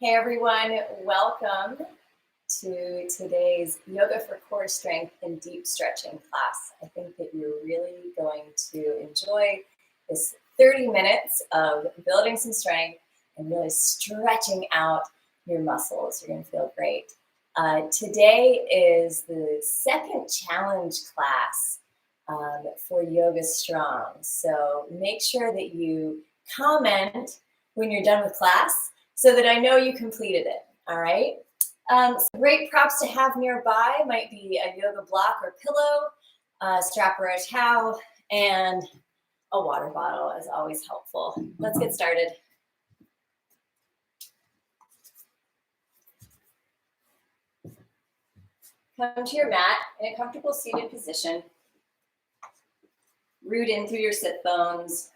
Hey everyone, welcome to today's Yoga for Core Strength and Deep Stretching class. I think that you're really going to enjoy this 30 minutes of building some strength and really stretching out your muscles. You're going to feel great. Today is the second challenge class for Yoga Strong. So make sure that you comment when you're done with class so that I know you completed it, all right? Some great props to have nearby might be a yoga block or pillow, a strap or a towel, and a water bottle is always helpful. Let's get started. Come to your mat in a comfortable seated position. Root in through your sit bones.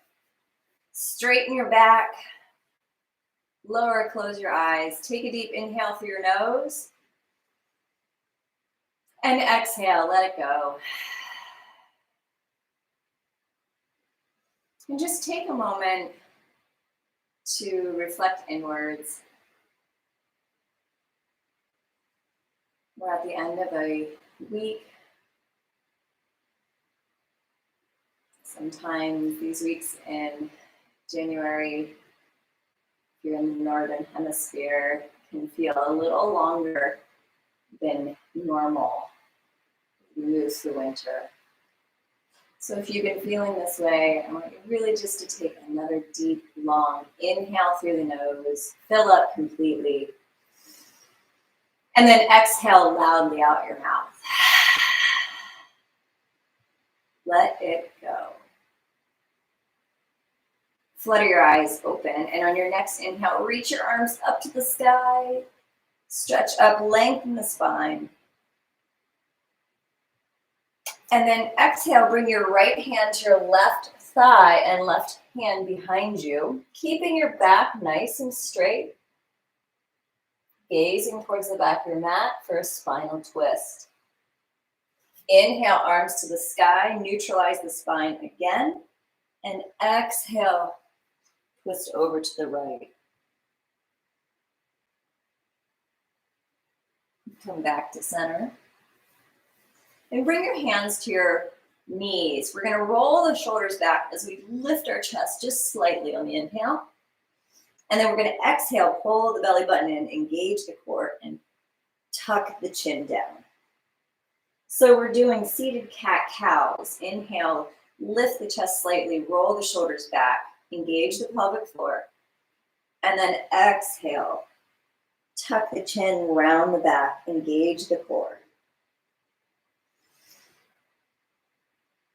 Straighten your back. Lower, close your eyes. Take a deep inhale through your nose. And exhale, let it go. And just take a moment to reflect inwards. We're at the end of a week. Sometimes these weeks in January, if you're in the Northern Hemisphere, can feel a little longer than normal as we move through winter. So if you've been feeling this way, I want you really just to take another deep, long inhale through the nose, fill up completely, and then exhale loudly out your mouth. Let it go. Flutter your eyes open, and on your next inhale, reach your arms up to the sky, stretch up, lengthen the spine. And then exhale, bring your right hand to your left thigh and left hand behind you, keeping your back nice and straight, gazing towards the back of your mat for a spinal twist. Inhale, arms to the sky, neutralize the spine again, and exhale, twist over to the right. Come back to center. And bring your hands to your knees. We're going to roll the shoulders back as we lift our chest just slightly on the inhale. And then we're going to exhale, pull the belly button in, engage the core, and tuck the chin down. So we're doing seated cat-cows. Inhale, lift the chest slightly, roll the shoulders back, engage the pelvic floor. And then exhale, tuck the chin, round the back, engage the core.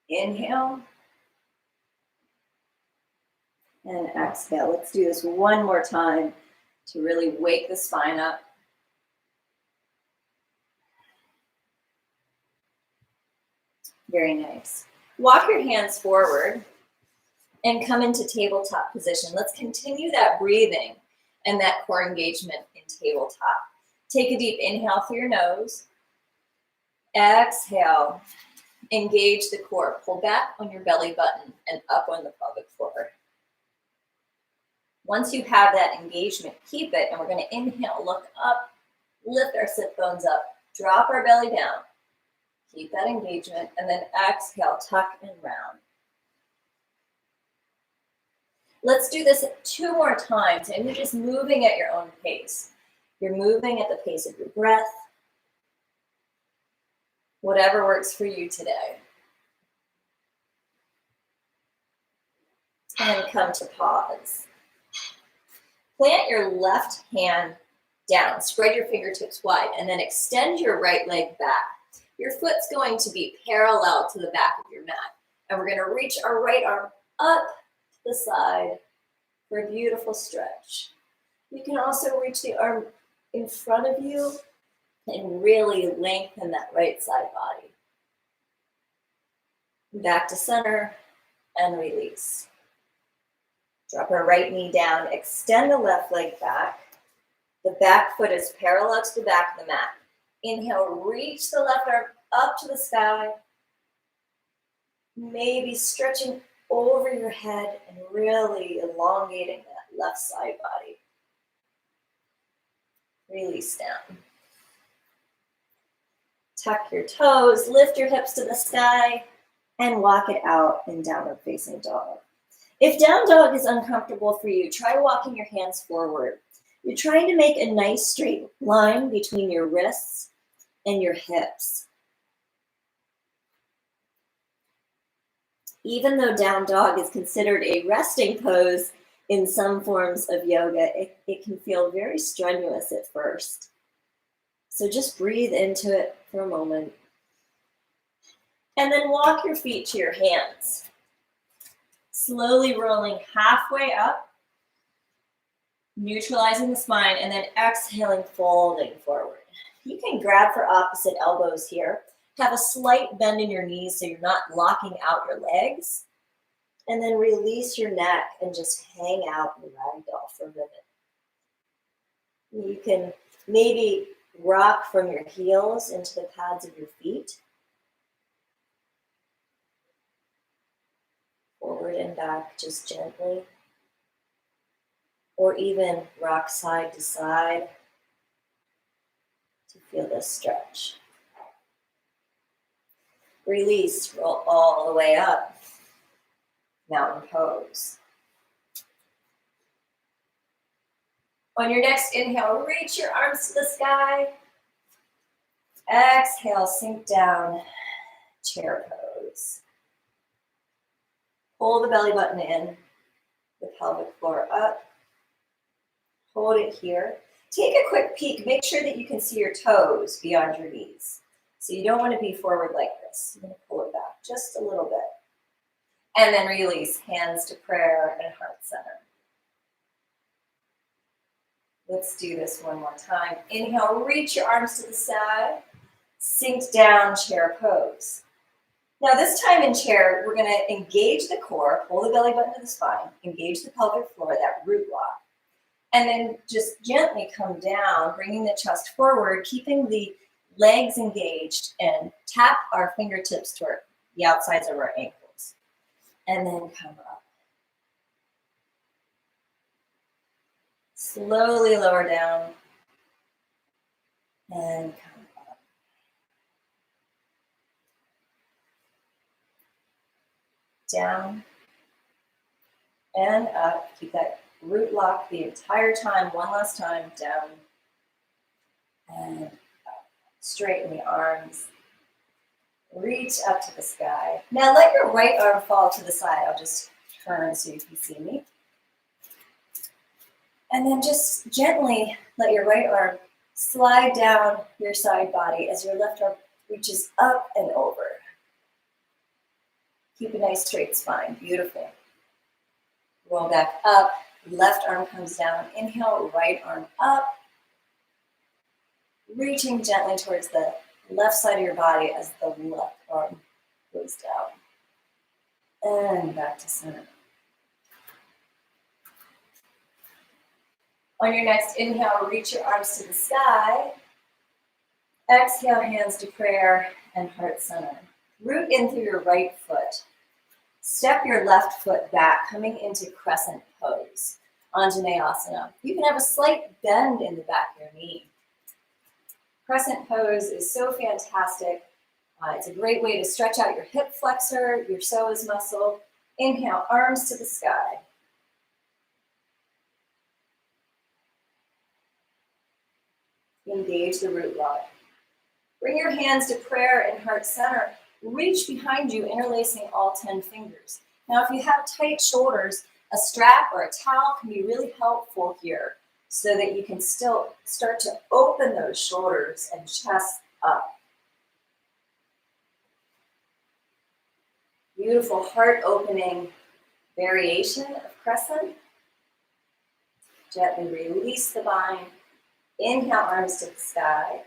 Inhale. And exhale. Let's do this one more time to really wake the spine up. Very nice. Walk your hands forward and come into tabletop position. Let's continue that breathing and that core engagement in tabletop. Take a deep inhale through your nose. Exhale. Engage the core. Pull back on your belly button and up on the pelvic floor. Once you have that engagement, keep it. And we're going to inhale, look up, lift our sit bones up, drop our belly down. Keep that engagement. And then exhale, tuck and round. Let's do this 2 more times. And you're just moving at your own pace. You're moving at the pace of your breath. Whatever works for you today. And come to pause. Plant your left hand down. Spread your fingertips wide. And then extend your right leg back. Your foot's going to be parallel to the back of your mat. And we're going to reach our right arm up to the side for a beautiful stretch. You can also reach the arm in front of you and really lengthen that right side body. Back to center and release. Drop our right knee down, extend the left leg back. The back foot is parallel to the back of the mat. Inhale, reach the left arm up to the sky. Maybe stretching over your head and really elongating that left side body. Release down. Tuck your toes, lift your hips to the sky, and walk it out in downward facing dog. If down dog is uncomfortable for you, try walking your hands forward. You're trying to make a nice straight line between your wrists and your hips. Even though down dog is considered a resting pose in some forms of yoga, it can feel very strenuous at first. So just breathe into it for a moment. And then walk your feet to your hands. Slowly rolling halfway up, neutralizing the spine, and then exhaling, folding forward. You can grab for opposite elbows here. Have a slight bend in your knees so you're not locking out your legs. And then release your neck and just hang out and ragdoll for a minute. You can maybe rock from your heels into the pads of your feet. Forward and back just gently. Or even rock side to side to feel this stretch. Release, roll all the way up. Mountain pose. On your next inhale, reach your arms to the sky. Exhale, sink down, chair pose. Pull the belly button in, the pelvic floor up. Hold it here. Take a quick peek. Make sure that you can see your toes beyond your knees. So you don't want to be forward like this. You're going to pull it back just a little bit. And then release, hands to prayer and heart center. Let's do this one more time. Inhale, reach your arms to the side. Sink down, chair pose. Now this time in chair, we're going to engage the core, pull the belly button to the spine, engage the pelvic floor, that root lock. And then just gently come down, bringing the chest forward, keeping the legs engaged, and tap our fingertips toward the outsides of our ankles. And then come up. Slowly lower down and come up. Down and up. Keep that root lock the entire time. One last time. Down and up. Straighten the arms. Reach up to the sky. Now let your right arm fall to the side. I'll just turn so you can see me. And then just gently let your right arm slide down your side body as your left arm reaches up and over. Keep a nice straight spine. Beautiful. Roll back up. Left arm comes down. Inhale, right arm up. Reaching gently towards the left side of your body as the left arm goes down. And back to center. On your next inhale, reach your arms to the sky. Exhale, hands to prayer and heart center. Root in through your right foot. Step your left foot back, coming into crescent pose, Anjaneyasana. You can have a slight bend in the back of your knee. Crescent pose is so fantastic. It's a great way to stretch out your hip flexor, your psoas muscle. Inhale, arms to the sky. Engage the root lock. Bring your hands to prayer and heart center. Reach behind you, interlacing all 10 fingers. Now, if you have tight shoulders, a strap or a towel can be really helpful here so that you can still start to open those shoulders and chest up. Beautiful heart opening variation of crescent. Gently release the bind. Inhale, arms to the sky.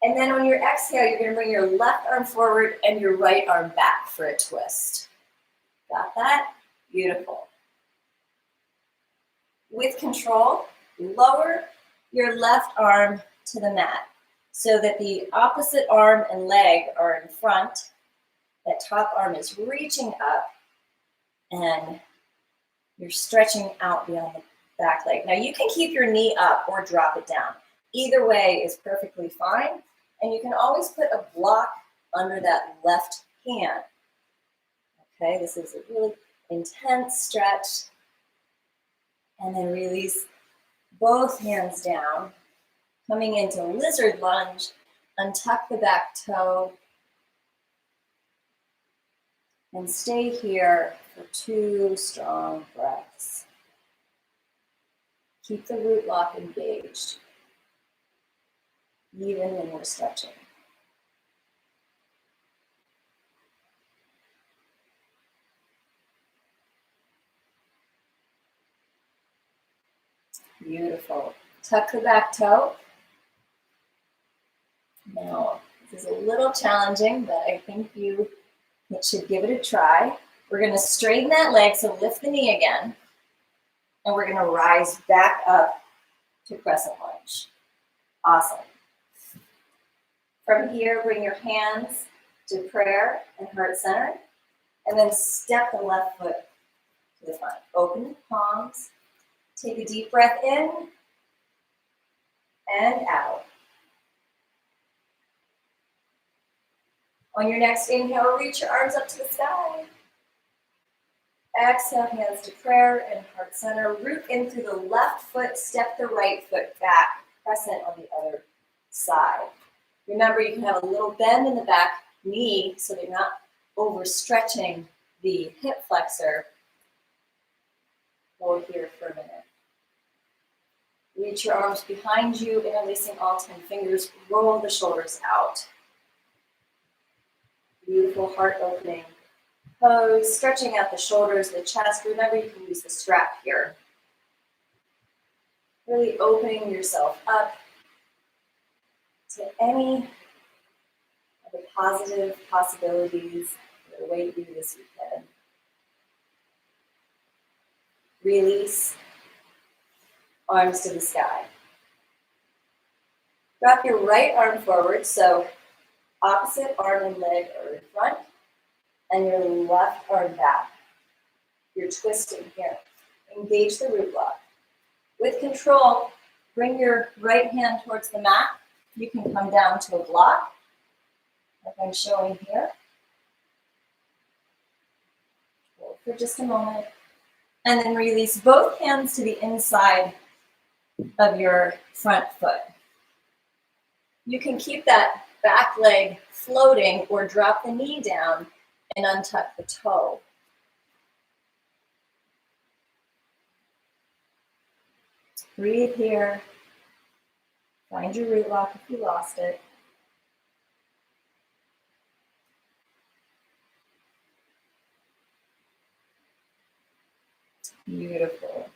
And then on your exhale, you're going to bring your left arm forward and your right arm back for a twist. Got that? Beautiful. With control, lower your left arm to the mat so that the opposite arm and leg are in front. That top arm is reaching up and you're stretching out beyond the back leg. Now you can keep your knee up or drop it down. Either way is perfectly fine. And you can always put a block under that left hand. Okay, this is a really intense stretch. And then release both hands down. Coming into lizard lunge, untuck the back toe. And stay here for 2 strong breaths. Keep the root lock engaged, even when we're stretching. Beautiful. Tuck the back toe. Now, this is a little challenging, but I think you should give it a try. We're going to straighten that leg, so lift the knee again. And we're going to rise back up to crescent lunge. Awesome. From here, bring your hands to prayer and heart center. And then step the left foot to the front. Open the palms. Take a deep breath in and out. On your next inhale, reach your arms up to the sky. Exhale, hands to prayer and heart center. Root in through the left foot, step the right foot back. Crescent on the other side. Remember, you can have a little bend in the back knee so that you're not overstretching the hip flexor. Hold here for a minute. Reach your arms behind you, interlacing all 10 fingers. Roll the shoulders out. Beautiful heart opening pose, stretching out the shoulders, the chest. Remember, you can use the strap here. Really opening yourself up to any of the positive possibilities that await you this weekend. Release, arms to the sky. Wrap your right arm forward, so opposite arm and leg are in front, and your left arm back. You're twisting here. Engage the root block. With control, bring your right hand towards the mat. You can come down to a block, like I'm showing here. Hold for just a moment. And then release both hands to the inside of your front foot. You can keep that back leg floating or drop the knee down and untuck the toe. Breathe here. Find your root lock if you lost it. Beautiful.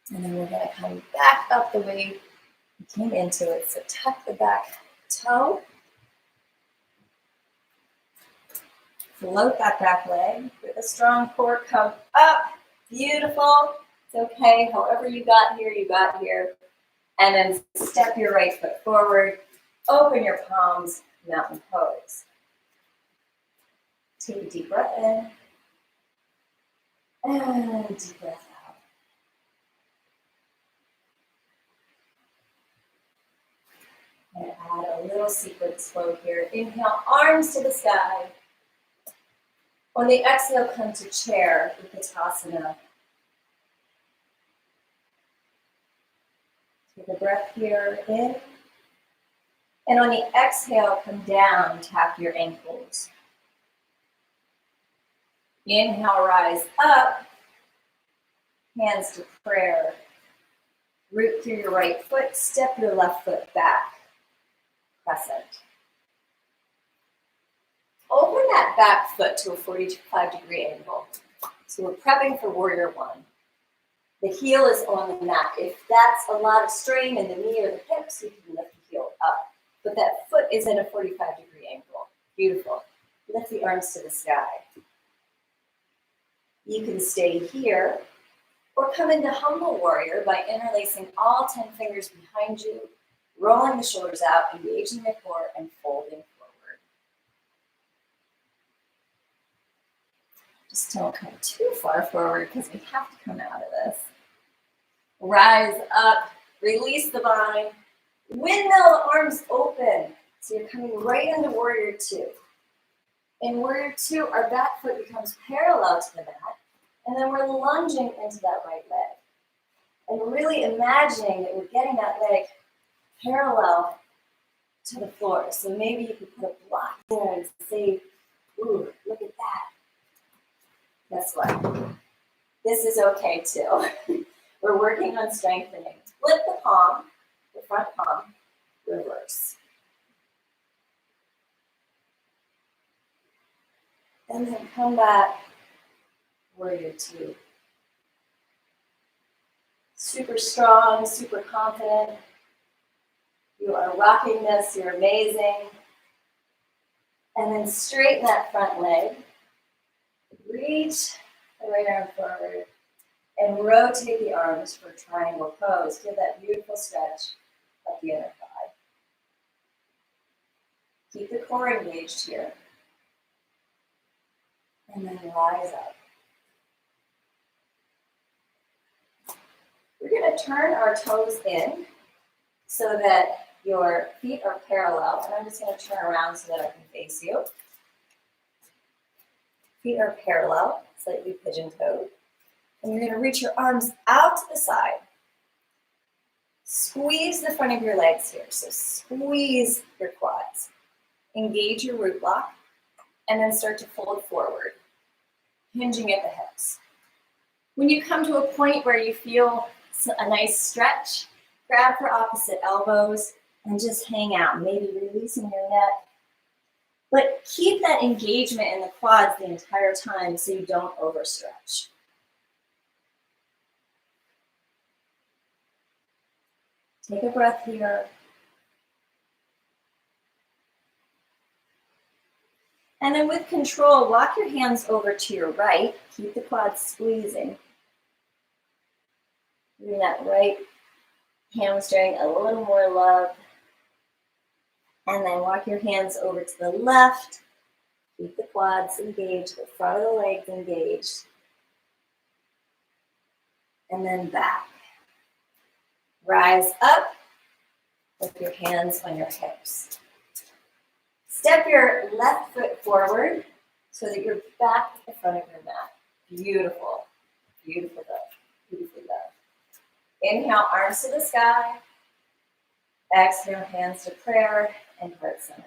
And then we're going to come back up the way we came into it. So tuck the back toe. Float that back leg with a strong core. Come up. Beautiful. It's okay. However you got here, you got here. And then step your right foot forward. Open your palms. Mountain pose. Take a deep breath in. And deep breath out. And add a little sequence flow here. Inhale, arms to the sky. On the exhale, come to chair, Utkatasana. Take a breath here in. And on the exhale, come down, tap your ankles. Inhale, rise up. Hands to prayer. Root through your right foot, step your left foot back. Crescent. Open that back foot to a 45-degree angle. So we're prepping for warrior one. The heel is on the mat. If that's a lot of strain in the knee or the hips, you can lift the heel up. But that foot is in a 45-degree angle. Beautiful. Lift the arms to the sky. You can stay here or come into humble warrior by interlacing all 10 fingers behind you, rolling the shoulders out, engaging the core, and folding forward. Just don't come too far forward because we have to come out of this. Rise up, release the bind, windmill arms open. So you're coming right into warrior two. In warrior two, our back foot becomes parallel to the mat, and then we're lunging into that right leg. And really imagining that we're getting that leg parallel to the floor. So maybe you could put a block there and say, ooh, look at that. Guess what? This is okay too. We're working on strengthening. Flip the palm, the front palm, reverse. And then come back, warrior two. Super strong, super confident. You are rocking this, you're amazing. And then straighten that front leg. Reach the right arm forward and rotate the arms for triangle pose. Give that beautiful stretch of the inner thigh. Keep the core engaged here. And then rise up. We're going to turn our toes in so that your feet are parallel. And I'm just going to turn around so that I can face you. Feet are parallel, slightly pigeon-toed. And you're going to reach your arms out to the side. Squeeze the front of your legs here. So squeeze your quads. Engage your root block. And then start to fold forward, hinging at the hips. When you come to a point where you feel a nice stretch, grab for opposite elbows and just hang out, maybe releasing your neck. But keep that engagement in the quads the entire time so you don't overstretch. Take a breath here. And then with control, walk your hands over to your right. Keep the quads squeezing. Giving that right hamstring a little more love. And then walk your hands over to the left. Keep the quads engaged, the front of the legs engaged. And then back. Rise up with your hands on your hips. Step your left foot forward so that you're back at the front of your mat. Beautiful. Beautiful done. Beautifully done. Inhale, arms to the sky. Exhale, hands to prayer and heart center.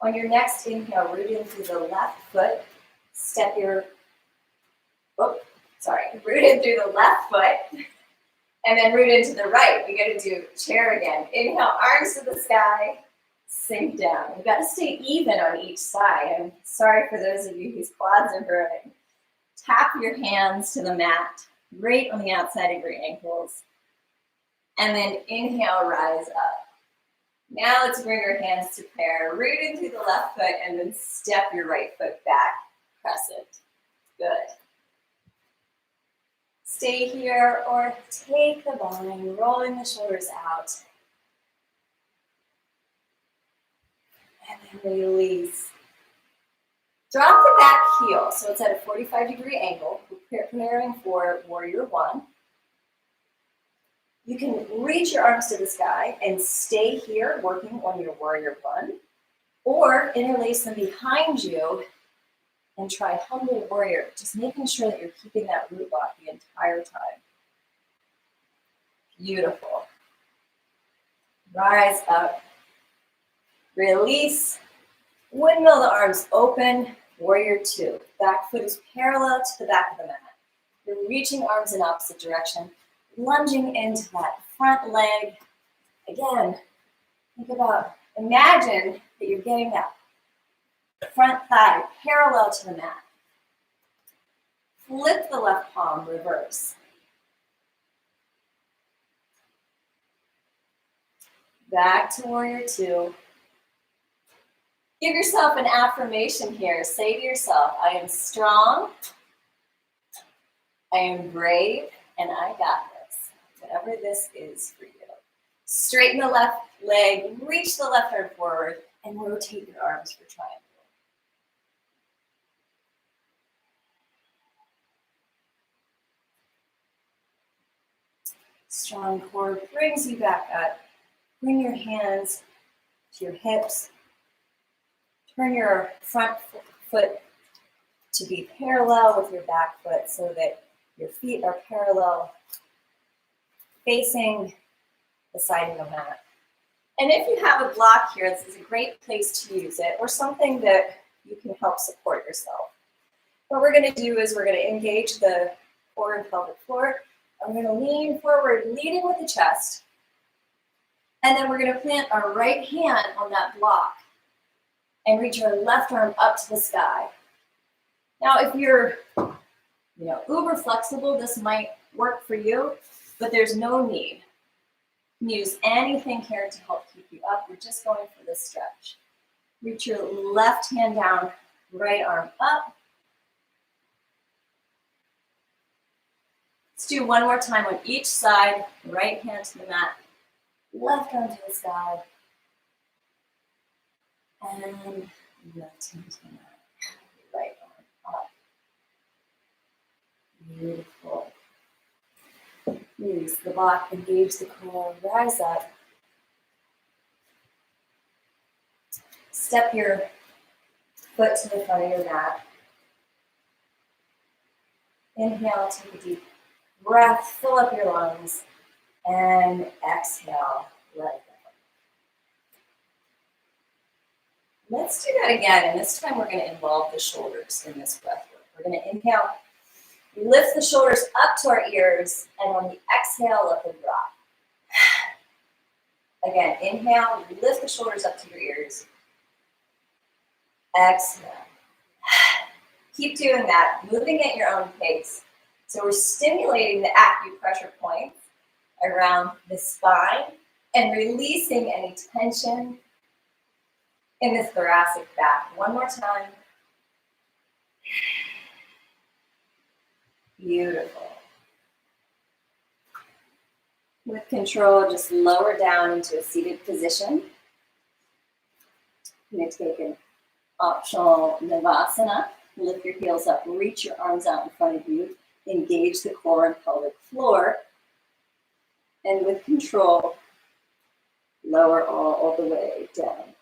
On your next inhale, root in through the left foot. Root in through the left foot. And then root into the right. We got to do chair again. Inhale, arms to the sky. Sink down. You've got to stay even on each side. I'm sorry for those of you whose quads are burning. Tap your hands to the mat, right on the outside of your ankles. And then inhale, rise up. Now let's bring our hands to prayer. Root into the left foot and then step your right foot back. Crescent. Good. Stay here or take the bind, rolling the shoulders out. And then release. Drop the back heel, so it's at a 45-degree angle, preparing for warrior one. You can reach your arms to the sky and stay here working on your warrior one, or interlace them behind you and try humble warrior, just making sure that you're keeping that root block the entire time. Beautiful. Rise up. Release. Windmill the arms open. Warrior two. Back foot is parallel to the back of the mat. You're reaching arms in opposite direction. Lunging into that front leg. Again, imagine that you're getting that front thigh parallel to the mat. Flip the left palm, reverse. Back to warrior two. Give yourself an affirmation here. Say to yourself, I am strong, I am brave, and I got this. Whatever this is for you. Straighten the left leg, reach the left arm forward, and rotate your arms for triangle. Strong core brings you back up. Bring your hands to your hips. Turn your front foot to be parallel with your back foot so that your feet are parallel, facing the side of the mat. And if you have a block here, this is a great place to use it, or something that you can help support yourself. What we're going to do is we're going to engage the core and pelvic floor. I'm going to lean forward, leading with the chest. And then we're going to plant our right hand on that block and reach our left arm up to the sky. Now, if you're uber flexible, this might work for you, but there's no need. You can use anything here to help keep you up. We're just going for this stretch. Reach your left hand down, right arm up. Let's do one more time on each side. Right hand to the mat, left arm to the sky, and left hand to the mat, right arm up. Beautiful. Use the block, engage the core, rise up. Step your foot to the front of your mat. Inhale, take a deep breath, fill up your lungs, and exhale, let it go. Let's do that again, and this time we're going to involve the shoulders in this breath work. We're going to inhale, lift the shoulders up to our ears, and on the exhale, let them drop. Again, inhale, lift the shoulders up to your ears. Exhale. Keep doing that, moving at your own pace. So we're stimulating the acupressure points around the spine and releasing any tension in the thoracic back. One more time. Beautiful. With control, just lower down into a seated position. I'm going to take an optional Navasana. Lift your heels up, reach your arms out in front of you. Engage the core and pelvic floor. And with control, lower all the way down.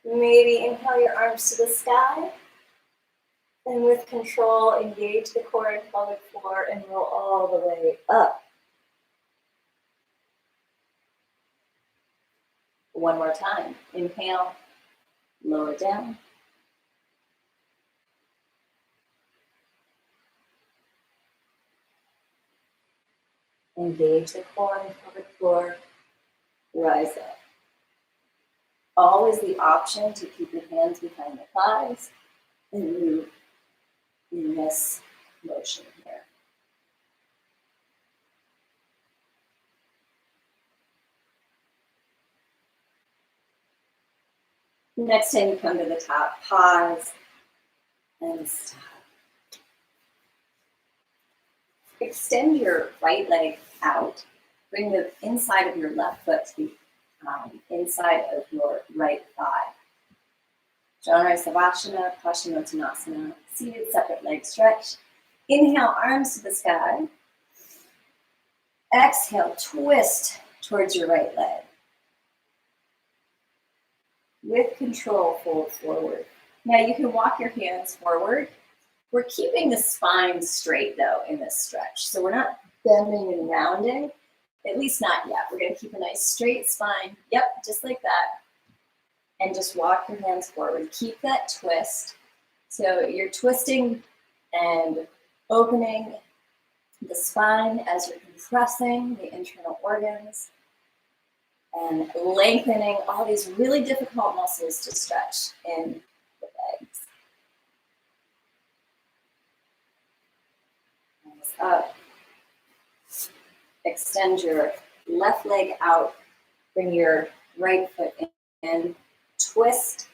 Maybe inhale your arms to the sky. And with control, engage the core and pelvic floor and roll all the way up. One more time. Inhale, lower down. Engage the core and pelvic floor, rise up. Always the option to keep your hands behind the thighs and move in this motion here. Next time you come to the top, pause and stop. Extend your right leg out. Bring the inside of your left foot to the inside of your right thigh. Janusha Savasana, Paschimottanasana, seated separate leg stretch. Inhale, arms to the sky. Exhale, twist towards your right leg. With control, fold forward. Now you can walk your hands forward. We're keeping the spine straight though in this stretch. So we're not bending and rounding, at least not yet. We're gonna keep a nice straight spine. Yep, just like that. And just walk your hands forward. Keep that twist. So you're twisting and opening the spine as you're compressing the internal organs and lengthening all these really difficult muscles to stretch in the legs. Hands up. Extend your left leg out. Bring your right foot in. Twist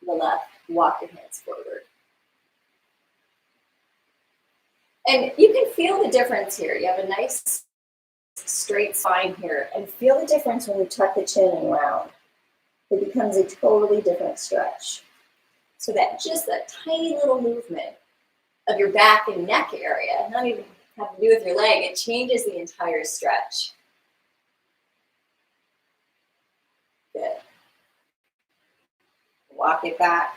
the left. Walk your hands forward. And you can feel the difference here. You have a nice straight spine here. And feel the difference when you tuck the chin and round. It becomes a totally different stretch. So that just that tiny little movement of your back and neck area, not even have to do with your leg. It changes the entire stretch. Good. Walk it back.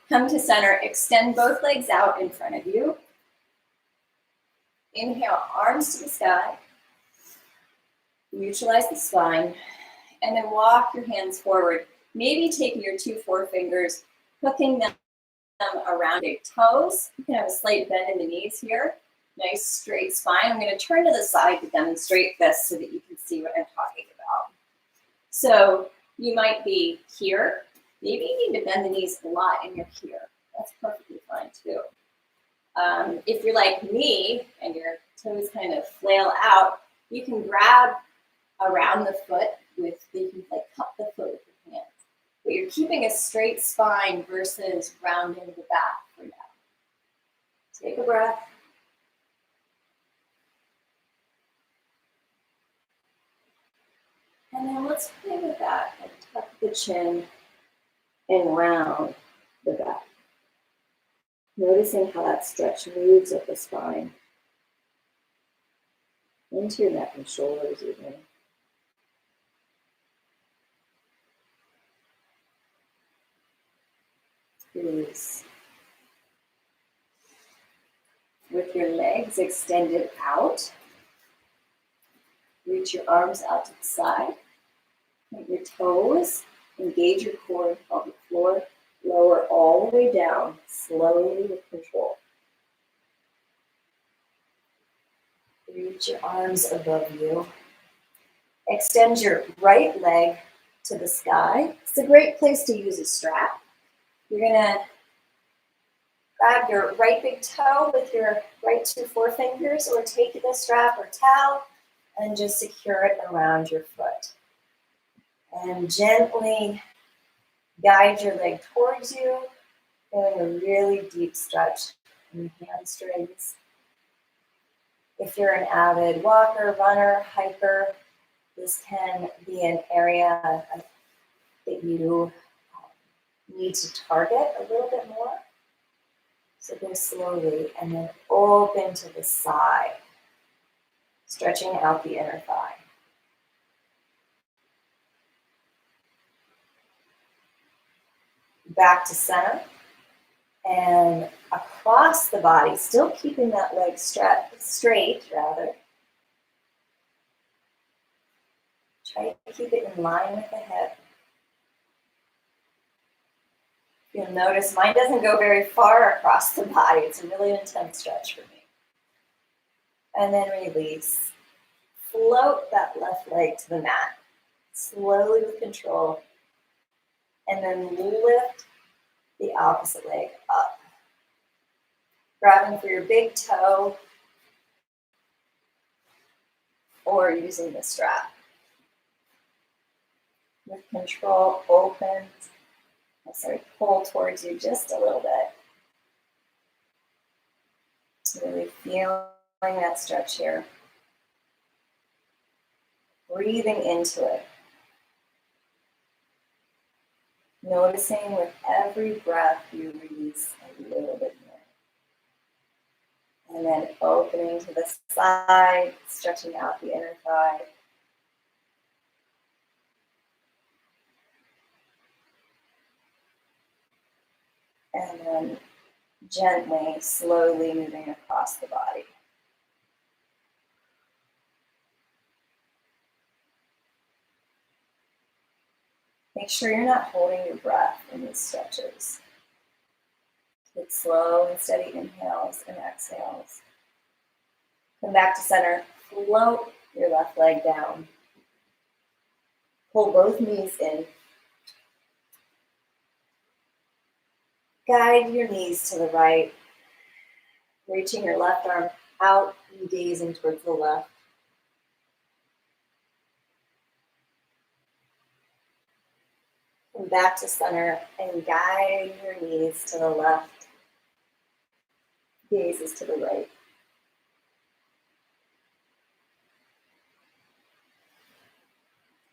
Come to center, extend both legs out in front of you. Inhale, arms to the sky. Neutralize the spine. And then walk your hands forward. Maybe taking your 2 forefingers, hooking them around your toes. You can have a slight bend in the knees here. Nice straight spine. I'm going to turn to the side to demonstrate this so that you can see what I'm talking about. So you might be here. Maybe you need to bend the knees a lot and you're here. That's perfectly fine too. If you're like me and your toes kind of flail out, you can grab around the foot you can like cup the foot with your hands. But you're keeping a straight spine versus rounding the back for now. Take a breath. And then let's play with that and tuck the chin and round the back. Noticing how that stretch moves up the spine. Into your neck and shoulders even. Release. With your legs extended out, reach your arms out to the side. Point your toes, engage your core and pelvic floor. Lower all the way down, slowly with control. Reach your arms above you. Extend your right leg to the sky. It's a great place to use a strap. You're gonna grab your right big toe with your right 2 forefingers, or take the strap or towel and just secure it around your foot. And gently guide your leg towards you, feeling a really deep stretch in the hamstrings. If you're an avid walker, runner, hiker, this can be an area that you need to target a little bit more. So go slowly and then open to the side, stretching out the inner thigh. Back to center and across the body, still keeping that leg straight. Try to keep it in line with the hip. You'll notice mine doesn't go very far across the body. It's a really intense stretch for me. And then release. Float that left leg to the mat, slowly with control. And then lift the opposite leg up. Grabbing for your big toe or using the strap. With control, pull towards you just a little bit. Really feeling that stretch here. Breathing into it. Noticing with every breath you release a little bit more. And then opening to the side, stretching out the inner thigh. And then gently, slowly moving across the body. Make sure you're not holding your breath in these stretches. Take slow and steady inhales and exhales. Come back to center. Float your left leg down. Pull both knees in. Guide your knees to the right. Reaching your left arm out and gazing towards the left. Come back to center and guide your knees to the left. Gazes to the right.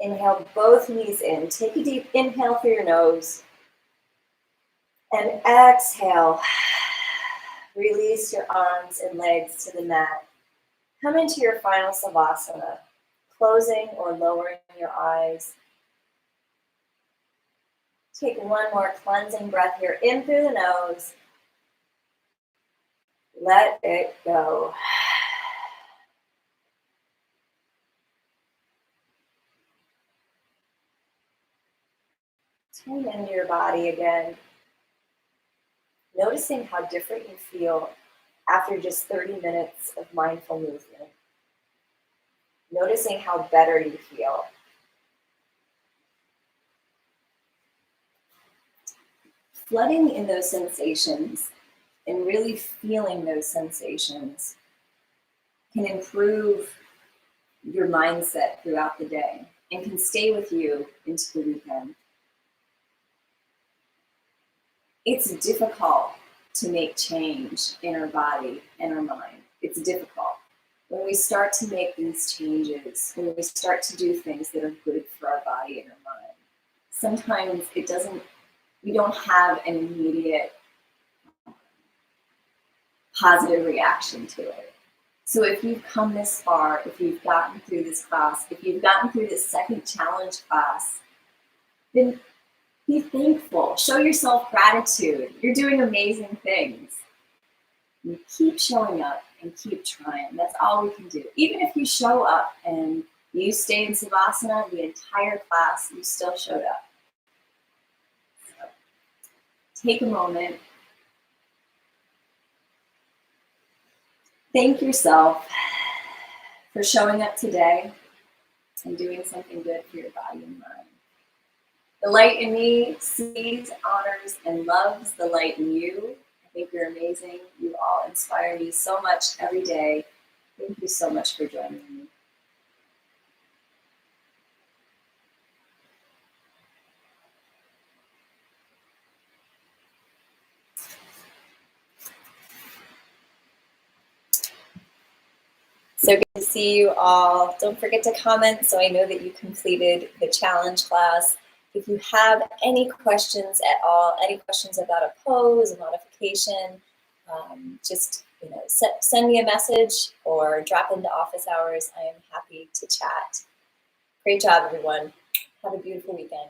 Inhale both knees in. Take a deep inhale through your nose. And exhale. Release your arms and legs to the mat. Come into your final Savasana, closing or lowering your eyes. Take one more cleansing breath here in through the nose. Let it go. Tune into your body again. Noticing how different you feel after just 30 minutes of mindful movement. Noticing how better you feel. Flooding in those sensations and really feeling those sensations can improve your mindset throughout the day and can stay with you into the weekend. It's difficult to make change in our body and our mind. It's difficult. When we start to make these changes, when we start to do things that are good for our body and our mind, sometimes we don't have an immediate positive reaction to it. So if you've come this far, if you've gotten through this class, if you've gotten through this second challenge class, then be thankful. Show yourself gratitude. You're doing amazing things. You keep showing up and keep trying. That's all we can do. Even if you show up and you stay in Savasana the entire class, you still showed up. So, take a moment. Thank yourself for showing up today and doing something good for your body and mind. The light in me sees, honors, and loves the light in you. I think you're amazing. You all inspire me so much every day. Thank you so much for joining me. So good to see you all. Don't forget to comment so I know that you completed the challenge class. If you have any questions at all, any questions about a pose, a modification, just send me a message or drop into office hours. I am happy to chat. Great job, everyone. Have a beautiful weekend.